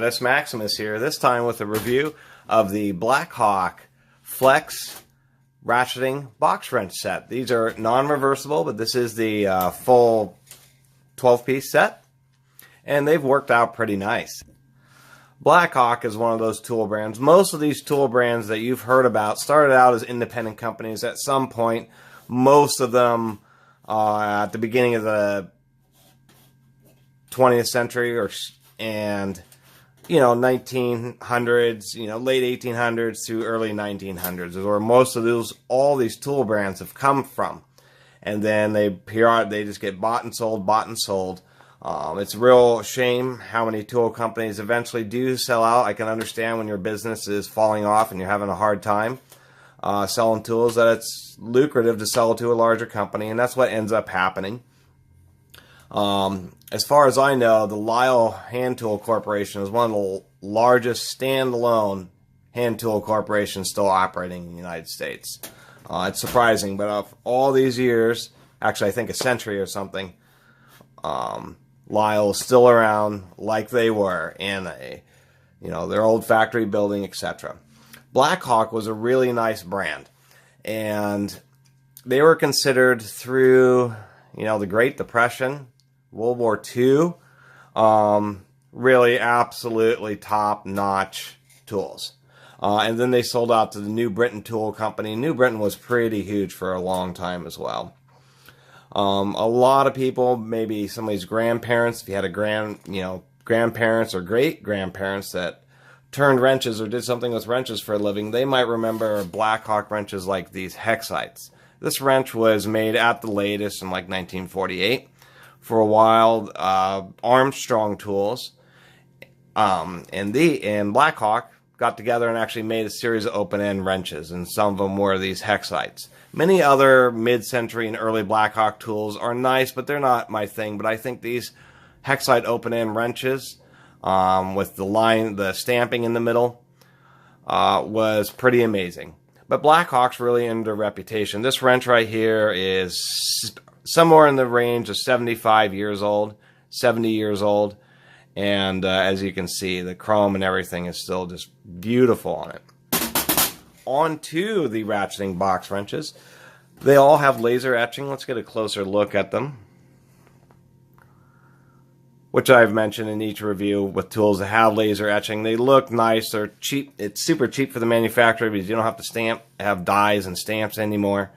Status Maximus here, this time with a review of the BlackHawk Flex Ratcheting Box Wrench Set. These are non-reversible, but this is the full 12-piece set, and they've worked out pretty nice. BlackHawk is one of those tool brands. Most of these tool brands that you've heard about started out as independent companies at some point. Most of them at the beginning of the 20th century and 1900s, late 1800s to early 1900s is where most of all these tool brands have come from. And then they just get bought and sold, It's a real shame how many tool companies eventually do sell out. I can understand when your business is falling off and you're having a hard time selling tools, that it's lucrative to sell to a larger company, and that's what ends up happening. As far as I know, the Lyle Hand Tool Corporation is one of the largest standalone hand tool corporations still operating in the United States. It's surprising, but of all these years, actually I think a century or something, Lyle is still around like they were in their old factory building, etc. BlackHawk was a really nice brand, and they were considered through the Great Depression, World War II, really absolutely top-notch tools. And then they sold out to the New Britain Tool Company. New Britain was pretty huge for a long time as well. A lot of people, maybe somebody's grandparents, if you had a grandparents or great-grandparents that turned wrenches or did something with wrenches for a living, they might remember BlackHawk wrenches like these Hexites. This wrench was made at the latest in like 1948. For a while, Armstrong Tools and BlackHawk got together and actually made a series of open-end wrenches, and some of them were these Hexites. Many other mid-century and early BlackHawk tools are nice, but they're not my thing. But I think these Hexite open-end wrenches with the stamping in the middle was pretty amazing. But BlackHawk's really earned a reputation. This wrench right here is somewhere in the range of 75 years old, 70 years old. And as you can see, the chrome and everything is still just beautiful on it. On to the ratcheting box wrenches. They all have laser etching. Let's get a closer look at them, which I've mentioned in each review with tools that have laser etching. They look nice. They're cheap. It's super cheap for the manufacturer because you don't have to have dies and stamps anymore.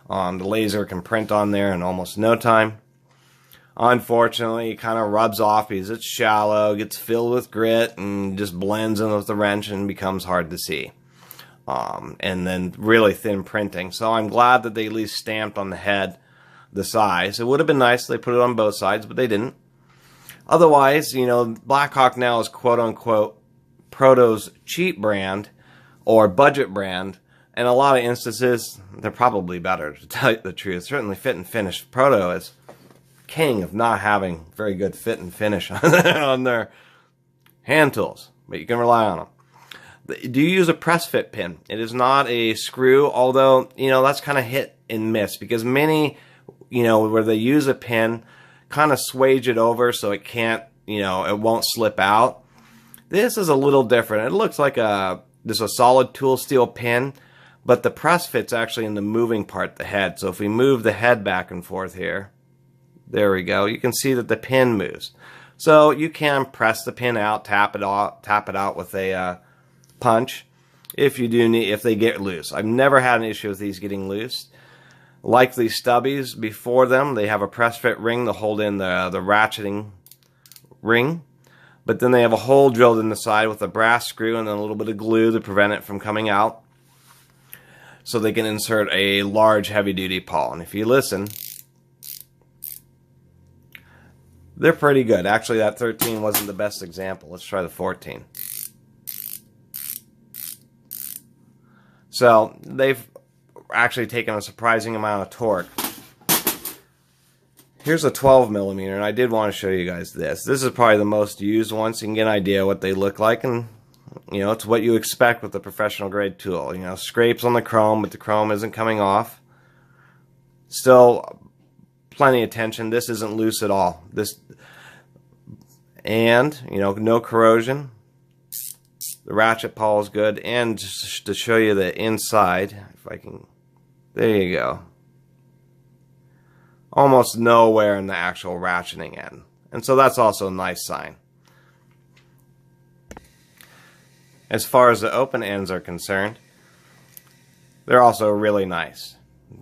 The laser can print on there in almost no time. Unfortunately, it kind of rubs off because it's shallow, gets filled with grit, and just blends in with the wrench and becomes hard to see. And then really thin printing. So I'm glad that they at least stamped on the head the size. It would have been nice if they put it on both sides, but they didn't. Otherwise, BlackHawk now is quote-unquote Proto's cheap brand or budget brand. In a lot of instances, they're probably better, to tell you the truth. Certainly fit and finish. Proto is king of not having very good fit and finish on their hand tools, but you can rely on them. Do you use a press fit pin? It is not a screw, although, that's kind of hit and miss because many, where they use a pin, kind of swage it over so it can't, it won't slip out. This is a little different. It looks like just a solid tool steel pin, but the press fit's actually in the moving part, the head. So if we move the head back and forth here, there we go. You can see that the pin moves. So you can press the pin out, tap it out with a punch if they get loose. I've never had an issue with these getting loose. Like these stubbies before them, they have a press fit ring to hold in the ratcheting ring. But then they have a hole drilled in the side with a brass screw and then a little bit of glue to prevent it from coming out. So they can insert a large heavy-duty pawl. And if you listen, they're pretty good. Actually, that 13 wasn't the best example. Let's try the 14. So they've actually taken a surprising amount of torque. Here's a 12 millimeter, and I did want to show you guys this. This is probably the most used one, so you can get an idea what they look like, and it's what you expect with a professional grade tool. Scrapes on the chrome, but the chrome isn't coming off. Still plenty of tension. This isn't loose at all. And no corrosion. The ratchet pawl is good, and just to show you the inside, if I can, there you go. Almost nowhere in the actual ratcheting end. And so that's also a nice sign. As far as the open ends are concerned, they're also really nice.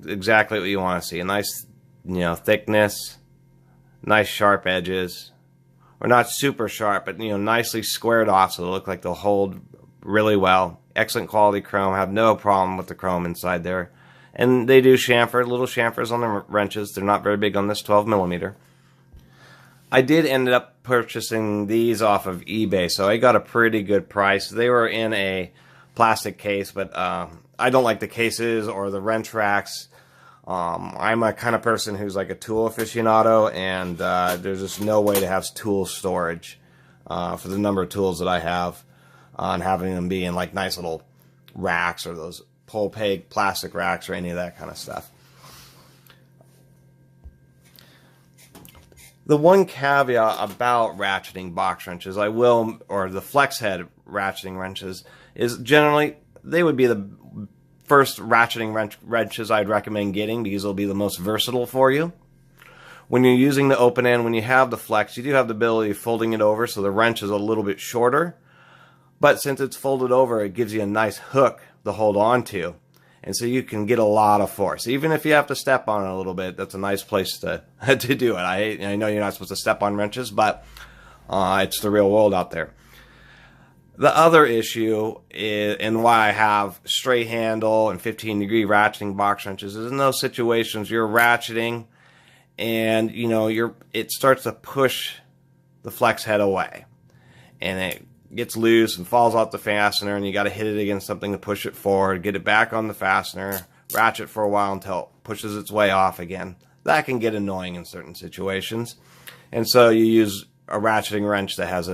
Exactly what you want to see. A nice, thickness, nice sharp edges. Or not super sharp, but nicely squared off so they look like they'll hold really well. Excellent quality chrome. Have no problem with the chrome inside there. And they do chamfer, little chamfers on the wrenches. They're not very big on this 12mm. I did end up purchasing these off of eBay, so I got a pretty good price. They were in a plastic case, but I don't like the cases or the wrench racks. I'm a kind of person who's like a tool aficionado, and there's just no way to have tool storage for the number of tools that I have, and having them be in like nice little racks or those pull peg plastic racks or any of that kind of stuff. The one caveat about ratcheting box wrenches, or the flex head ratcheting wrenches, is generally they would be the first ratcheting wrenches I'd recommend getting because they'll be the most versatile for you. When you're using the open end, when you have the flex, you do have the ability of folding it over so the wrench is a little bit shorter. But since it's folded over, it gives you a nice hook to hold on to. And so you can get a lot of force. Even if you have to step on it a little bit, that's a nice place to do it. I know you're not supposed to step on wrenches, but it's the real world out there. The other issue is, and why I have straight handle and 15-degree ratcheting box wrenches, is in those situations you're ratcheting and it starts to push the flex head away. And it gets loose and falls off the fastener, and you got to hit it against something to push it forward, get it back on the fastener, ratchet for a while until it pushes its way off again. That can get annoying in certain situations. And so you use a ratcheting wrench that has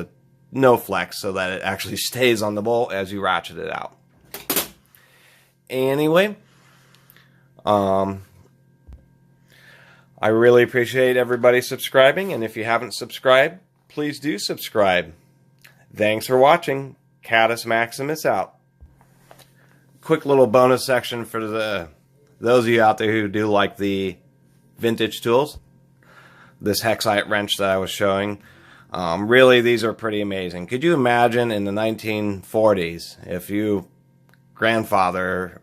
no flex so that it actually stays on the bolt as you ratchet it out. Anyway, I really appreciate everybody subscribing, and if you haven't subscribed, please do subscribe. Thanks for watching. Catus Maximus out. Quick little bonus section for those of you out there who do like the vintage tools. This Hexite wrench that I was showing. Really, these are pretty amazing. Could you imagine in the 1940s if your grandfather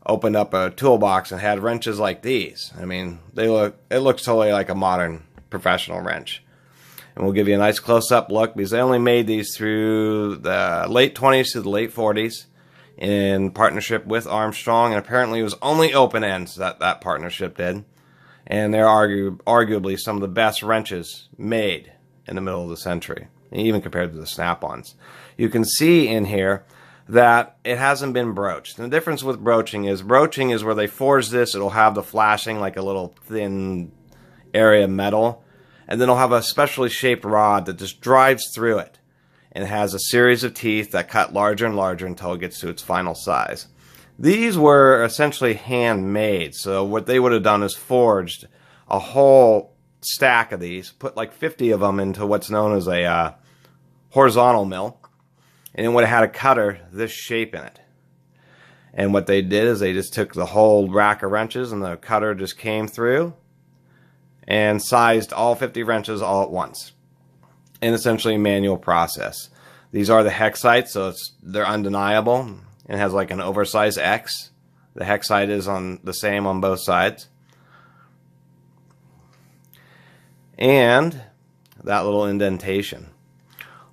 opened up a toolbox and had wrenches like these? I mean, it looks totally like a modern professional wrench. And we'll give you a nice close-up look because they only made these through the late 20s to the late 40s in partnership with Armstrong, and apparently it was only open ends that partnership did. And they're arguably some of the best wrenches made in the middle of the century, even compared to the snap-ons. You can see in here that it hasn't been broached. And the difference with broaching is where they forge this, it'll have the flashing like a little thin area of metal, and then it'll have a specially shaped rod that just drives through it, and it has a series of teeth that cut larger and larger until it gets to its final size. These were essentially handmade, so what they would have done is forged a whole stack of these, put like 50 of them into what's known as a horizontal mill, and it would have had a cutter this shape in it. And what they did is they just took the whole rack of wrenches and the cutter just came through and sized all 50 wrenches all at once. And essentially a manual process. These are the Hexites, so they're undeniable. It has like an oversized X. The Hexite is the same on both sides. And that little indentation.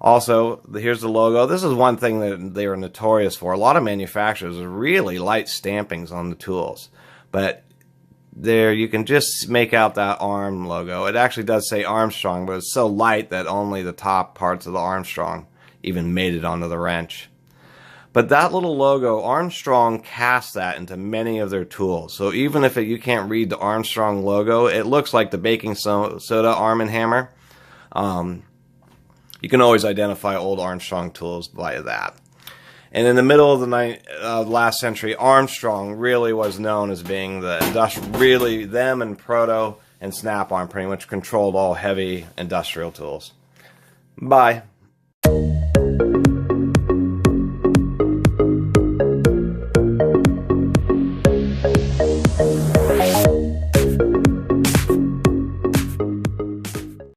Also, here's the logo. This is one thing that they were notorious for. A lot of manufacturers are really light stampings on the tools. But there you can just make out that arm logo. It actually does say Armstrong, but it's so light that only the top parts of the Armstrong even made it onto the wrench. But that little logo, Armstrong cast that into many of their tools. So even if you can't read the Armstrong logo, it looks like the baking soda Arm & Hammer. You can always identify old Armstrong tools by that. And in the middle of the last century, Armstrong really was known as being them and Proto and Snap-on pretty much controlled all heavy industrial tools. Bye.